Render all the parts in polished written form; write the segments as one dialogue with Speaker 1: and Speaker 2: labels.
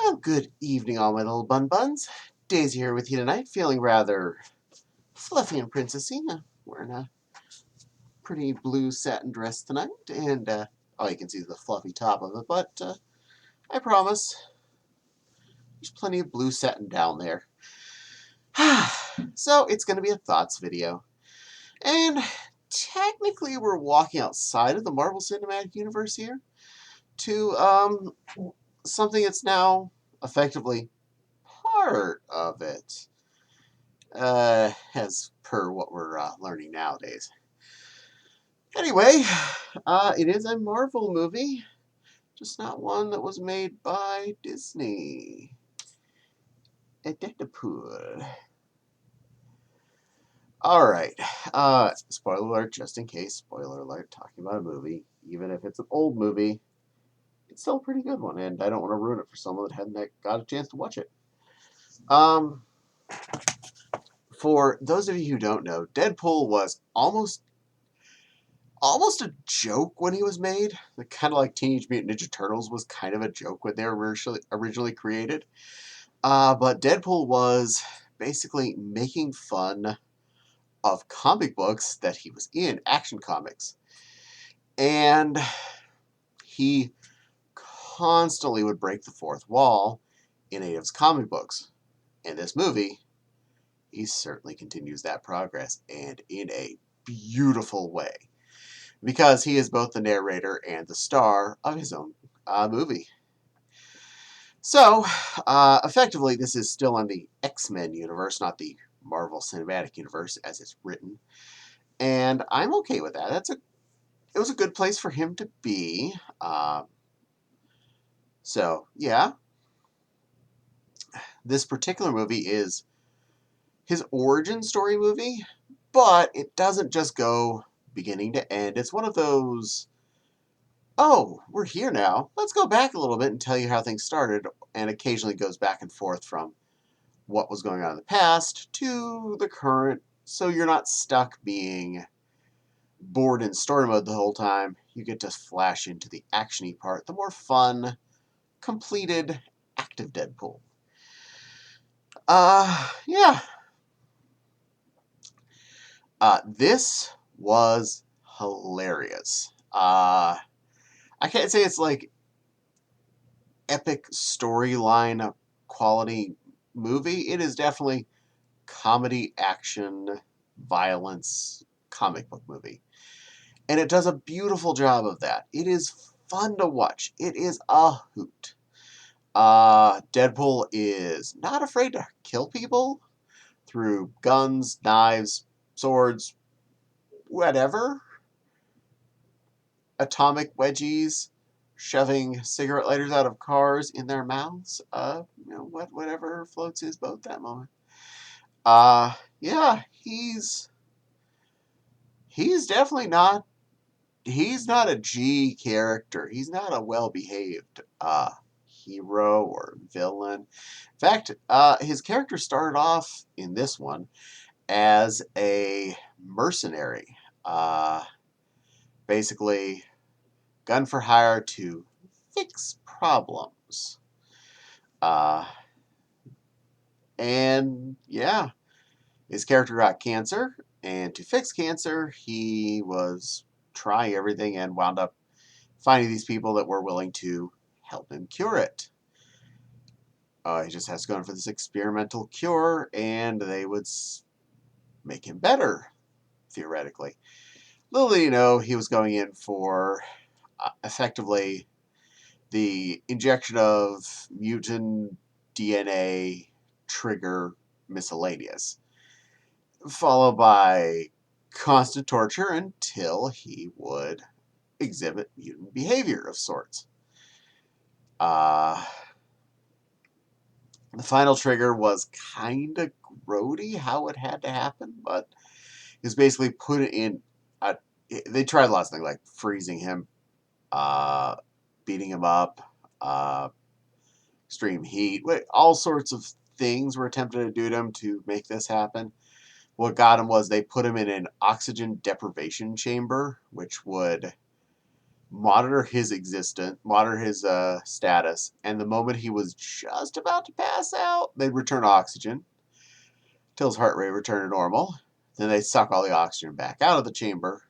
Speaker 1: Well, good evening, all my little bun-buns. Daisy here with you tonight, feeling rather fluffy and princessy. Wearing a pretty blue satin dress tonight, and all you can see is the fluffy top of it, but I promise there's plenty of blue satin down there. So, it's going to be a thoughts video. And technically, we're walking outside of the Marvel Cinematic Universe here to something that's now effectively part of it. As per what we're learning nowadays. Anyway, it is a Marvel movie, just not one that was made by Disney. A Deadpool. Alright, spoiler alert, just in case, spoiler alert, talking about a movie, even if it's an old movie, it's still a pretty good one, and I don't want to ruin it for someone that hadn't got a chance to watch it. For those of you who don't know, Deadpool was almost a joke when he was made. Kind of like Teenage Mutant Ninja Turtles was kind of a joke when they were originally created. But Deadpool was basically making fun of comic books that he was in, Action Comics. And he constantly would break the fourth wall in any of his comic books. In this movie, he certainly continues that progress, and in a beautiful way, because he is both the narrator and the star of his own movie. So, effectively, this is still in the X-Men universe, not the Marvel Cinematic Universe as it's written, and I'm okay with that. It was a good place for him to be. So, yeah, this particular movie is his origin story movie, but it doesn't just go beginning to end. It's one of those, oh, we're here now. Let's go back a little bit and tell you how things started, and occasionally goes back and forth from what was going on in the past to the current, so you're not stuck being bored in story mode the whole time. You get to flash into the actiony part, the more fun, completed, active Deadpool. Yeah. This was hilarious. I can't say it's like epic storyline quality movie. It is definitely comedy, action, violence, comic book movie. And it does a beautiful job of that. It is fun to watch. It is a hoot. Deadpool is not afraid to kill people through guns, knives, swords, whatever. Atomic wedgies, shoving cigarette lighters out of cars in their mouths. Whatever floats his boat that moment. Yeah, he's definitely not. He's not a G character. He's not a well-behaved hero or villain. In fact, his character started off in this one as a mercenary, basically gun for hire to fix problems. And yeah, his character got cancer, and to fix cancer, he was trying everything and wound up finding these people that were willing to help him cure it. He just has to go in for this experimental cure, and they would make him better, theoretically. Little did you know, he was going in for effectively the injection of mutant DNA trigger miscellaneous, followed by constant torture until he would exhibit mutant behavior of sorts. The final trigger was kind of grody how it had to happen, but it was basically put in. They tried lots of things like freezing him, beating him up, extreme heat, all sorts of things were attempted to do to him to make this happen. What got him was they put him in an oxygen deprivation chamber, which would monitor his existence, monitor his status, and the moment he was just about to pass out, they'd return oxygen till his heart rate returned to normal. Then they'd suck all the oxygen back out of the chamber,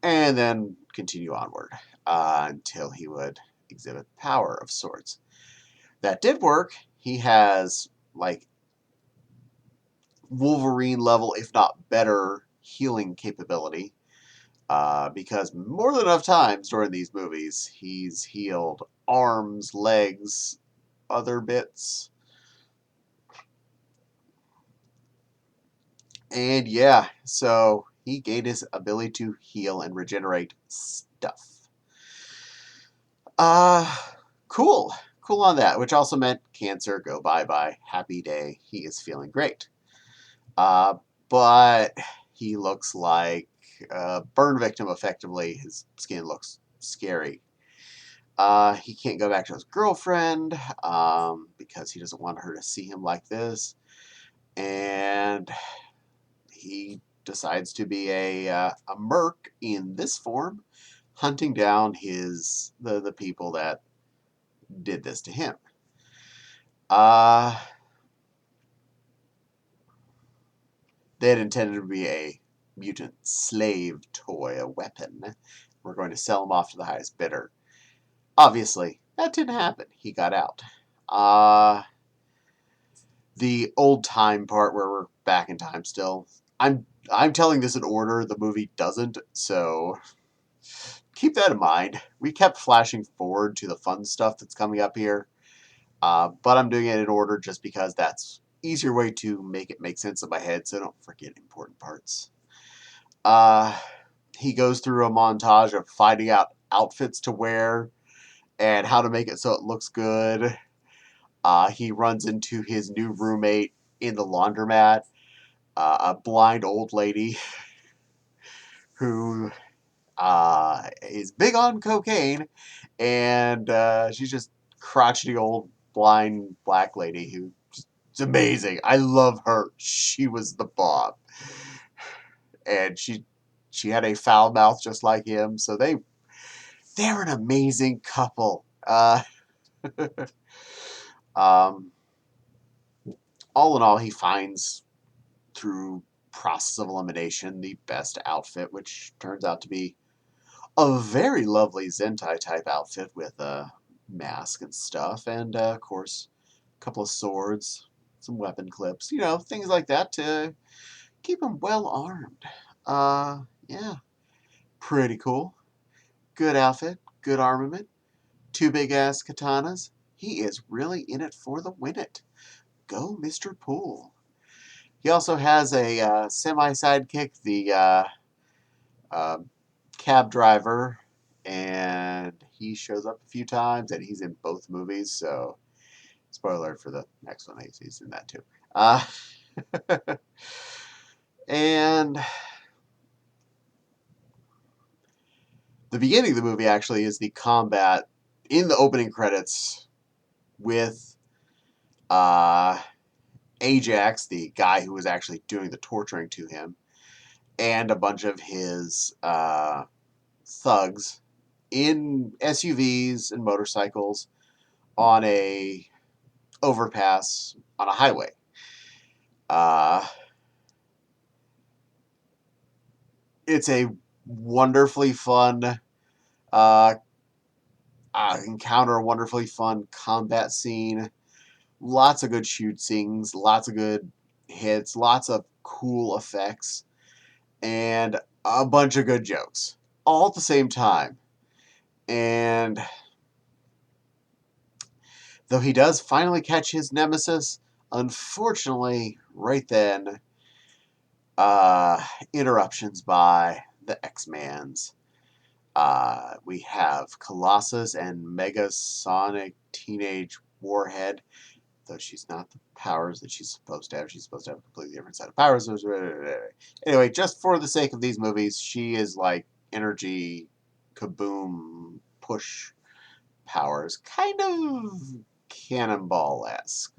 Speaker 1: and then continue onward until he would exhibit power of sorts. That did work. He has like Wolverine level, if not better, healing capability. Because more than enough times during these movies, he's healed arms, legs, other bits. And yeah, so he gained his ability to heal and regenerate stuff. Uh, cool. Cool on that, which also meant cancer, go bye-bye, happy day, he is feeling great. Uh, but he looks like a burn victim effectively. His skin looks scary. He can't go back to his girlfriend because he doesn't want her to see him like this. And he decides to be a merc in this form, hunting down the people that did this to him. They had intended to be a mutant slave toy, a weapon. We're going to sell him off to the highest bidder. Obviously, that didn't happen. He got out. The old time part where we're back in time still. I'm telling this in order. The movie doesn't, so keep that in mind. We kept flashing forward to the fun stuff that's coming up here, but I'm doing it in order just because that's easier way to make it make sense in my head, so I don't forget important parts. He goes through a montage of finding out outfits to wear and how to make it so it looks good. He runs into his new roommate in the laundromat, a blind old lady who is big on cocaine, and she's just crotchety old blind black lady who's amazing. I love her. She was the bomb, and she had a foul mouth just like him, so they're an amazing couple. Um, all in all, he finds through process of elimination the best outfit, which turns out to be a very lovely Zentai type outfit with a mask and stuff, and of course, a couple of swords, some weapon clips, things like that to keep him well armed. Yeah, pretty cool. Good outfit, good armament, two big ass katanas. He is really in it for the win it. Go, Mr. Poole. He also has a semi sidekick, the uh, cab driver, and he shows up a few times, and he's in both movies. So, spoiler for the next one, he's in that too. And the beginning of the movie actually is the combat in the opening credits with uh, Ajax, the guy who was actually doing the torturing to him, and a bunch of his thugs in SUVs and motorcycles on a overpass on a highway. Uh, it's a wonderfully fun uh, encounter, a wonderfully fun combat scene. Lots of good shoot scenes, lots of good hits, lots of cool effects, and a bunch of good jokes all at the same time. And though he does finally catch his nemesis, unfortunately, right then, uh, interruptions by the X-Mans. We have Colossus and Megasonic Teenage Warhead, though she's not the powers that she's supposed to have. She's supposed to have a completely different set of powers. Anyway, just for the sake of these movies, she is like energy, kaboom, push powers, kind of cannonball-esque,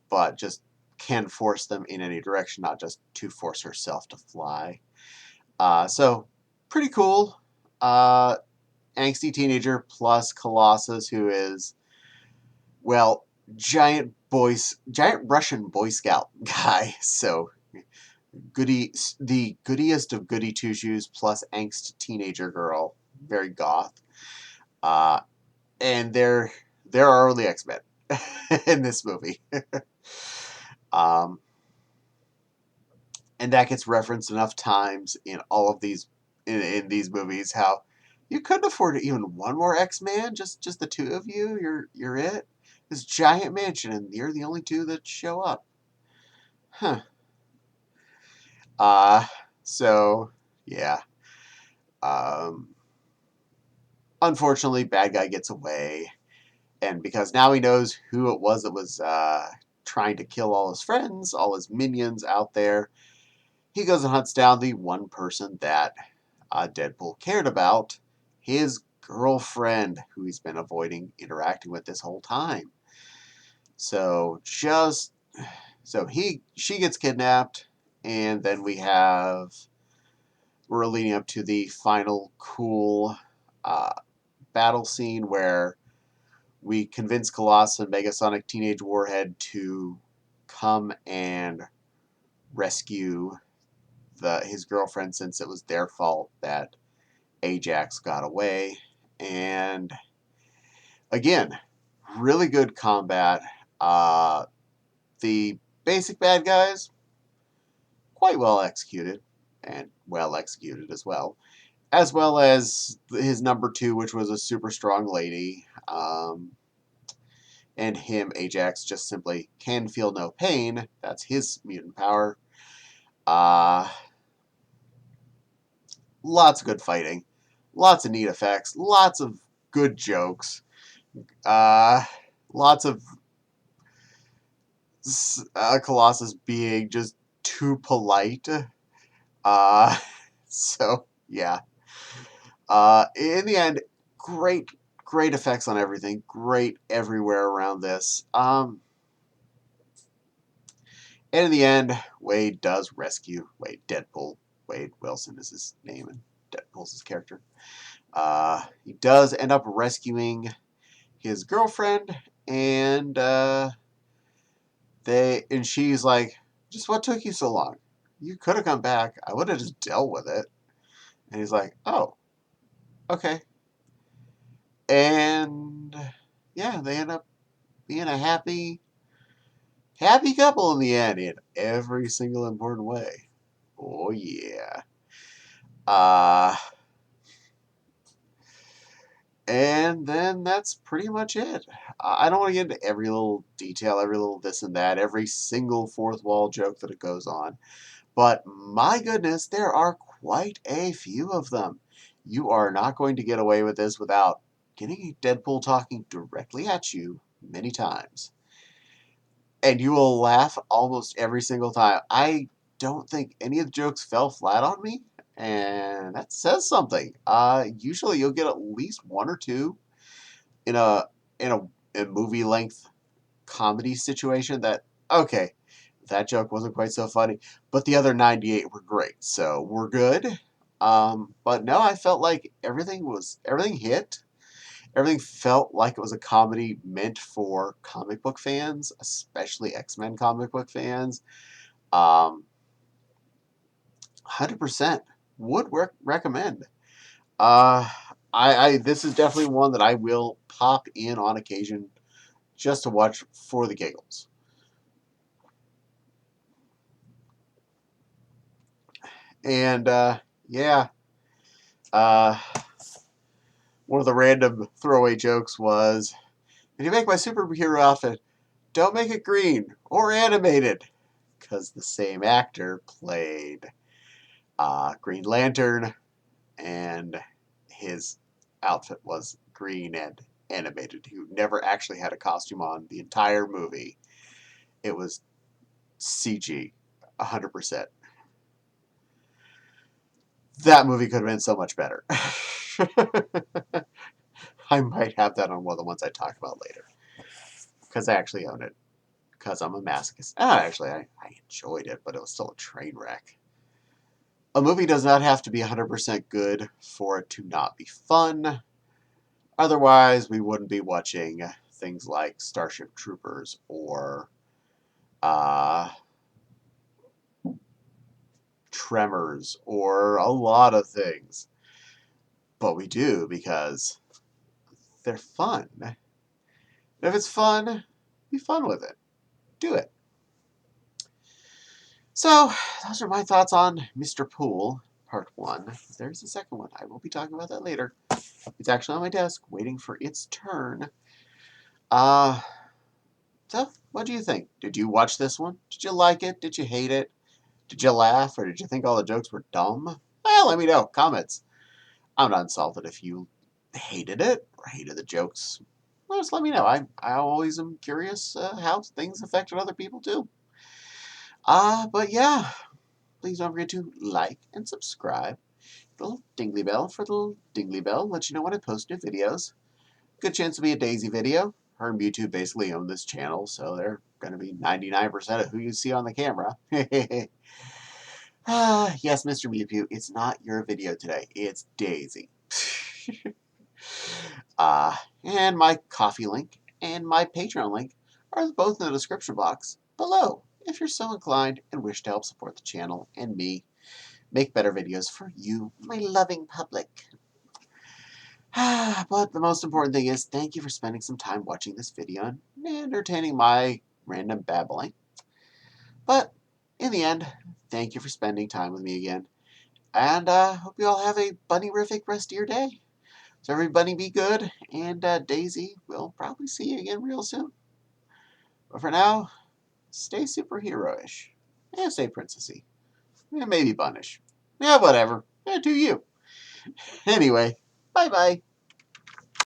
Speaker 1: but just can force them in any direction, not just to force herself to fly. So, pretty cool. uh, angsty teenager plus Colossus, who is, well, giant Russian Boy Scout guy. So the goodiest of goody two shoes plus angst teenager girl, very goth. Uh, and there are only X-Men in this movie. um, and that gets referenced enough times in all of these in these movies. How you couldn't afford even one more X-Man, just the two of you. You're it. This giant mansion, and you're the only two that show up. Huh. Uh, so yeah. Um, Unfortunately, bad guy gets away, and because now he knows who it was that was trying to kill all his friends, all his minions out there, he goes and hunts down the one person that Deadpool cared about, his girlfriend, who he's been avoiding interacting with this whole time. So she gets kidnapped, and then we're leading up to the final cool uh, battle scene where we convince Colossus and Megasonic Teenage Warhead to come and rescue his girlfriend, since it was their fault that Ajax got away. And again, really good combat. The basic bad guys, quite well executed, and well executed as well as his number two, which was a super strong lady. And him, Ajax, just simply can feel no pain. That's his mutant power. Uh, Lots of good fighting, lots of neat effects, lots of good jokes, uh, lots of Colossus being just too polite. Uh, so yeah. In the end, great effects on everything. Great everywhere around this. And in the end, Deadpool. Wade Wilson is his name, and Deadpool's his character. He does end up rescuing his girlfriend, and she's like, "Just what took you so long? You could have come back. I would have just dealt with it." And he's like, "Oh, okay." And yeah, they end up being a happy couple in the end in every single important way. Oh yeah. Uh and then that's pretty much it. I don't want to get into every little detail, every little this and that, every single fourth wall joke that it goes on. But my goodness, there are quite a few of them. You are not going to get away with this without getting Deadpool talking directly at you many times. And you will laugh almost every single time. I don't think any of the jokes fell flat on me, and that says something. Usually you'll get at least one or two in a movie length comedy situation that, okay, that joke wasn't quite so funny, but the other 98 were great, so we're good. But no, I felt like everything hit. Everything felt like it was a comedy meant for comic book fans, especially X-Men comic book fans. 100% would recommend. Uh, I this is definitely one that I will pop in on occasion just to watch for the giggles. And yeah, uh, one of the random throwaway jokes was, "If you make my superhero outfit, don't make it green or animated," because the same actor played Green Lantern, and his outfit was green and animated. He never actually had a costume on the entire movie. It was CG, 100%. That movie could have been so much better. I might have that on one of the ones I talk about later, because I actually own it, because I'm a masochist. Actually, I enjoyed it, but it was still a train wreck. A movie does not have to be 100% good for it to not be fun. Otherwise, we wouldn't be watching things like Starship Troopers or uh, Tremors or a lot of things. But we do because they're fun. And if it's fun, be fun with it. Do it. So, those are my thoughts on Mr. Pool, Part 1. There's the second one. I will be talking about that later. It's actually on my desk, waiting for its turn. Uh, so, what do you think? Did you watch this one? Did you like it? Did you hate it? Did you laugh? Or did you think all the jokes were dumb? Well, let me know. Comments. I'm not insulted if you hated it or hated the jokes. Well, just let me know. I always am curious how things affected other people too. But yeah, please don't forget to like and subscribe. The little dingly bell for the little dingly bell lets you know when I post new videos. Good chance to be a Daisy video. Her and YouTube basically own this channel, so they're going to be 99% of who you see on the camera. Yes, Mr. Mewpew, it's not your video today. It's Daisy. And my Coffee link and my Patreon link are both in the description box below if you're so inclined and wish to help support the channel and me make better videos for you, my loving public. But the most important thing is thank you for spending some time watching this video and entertaining my random babbling. But in the end, thank you for spending time with me again. And hope you all have a bunny-rific rest of your day. So everybody be good, and Daisy, we'll probably see you again real soon. But for now, stay superhero-ish. And stay princessy. And maybe bunnish. Yeah, whatever. Yeah, do you. Anyway, bye-bye.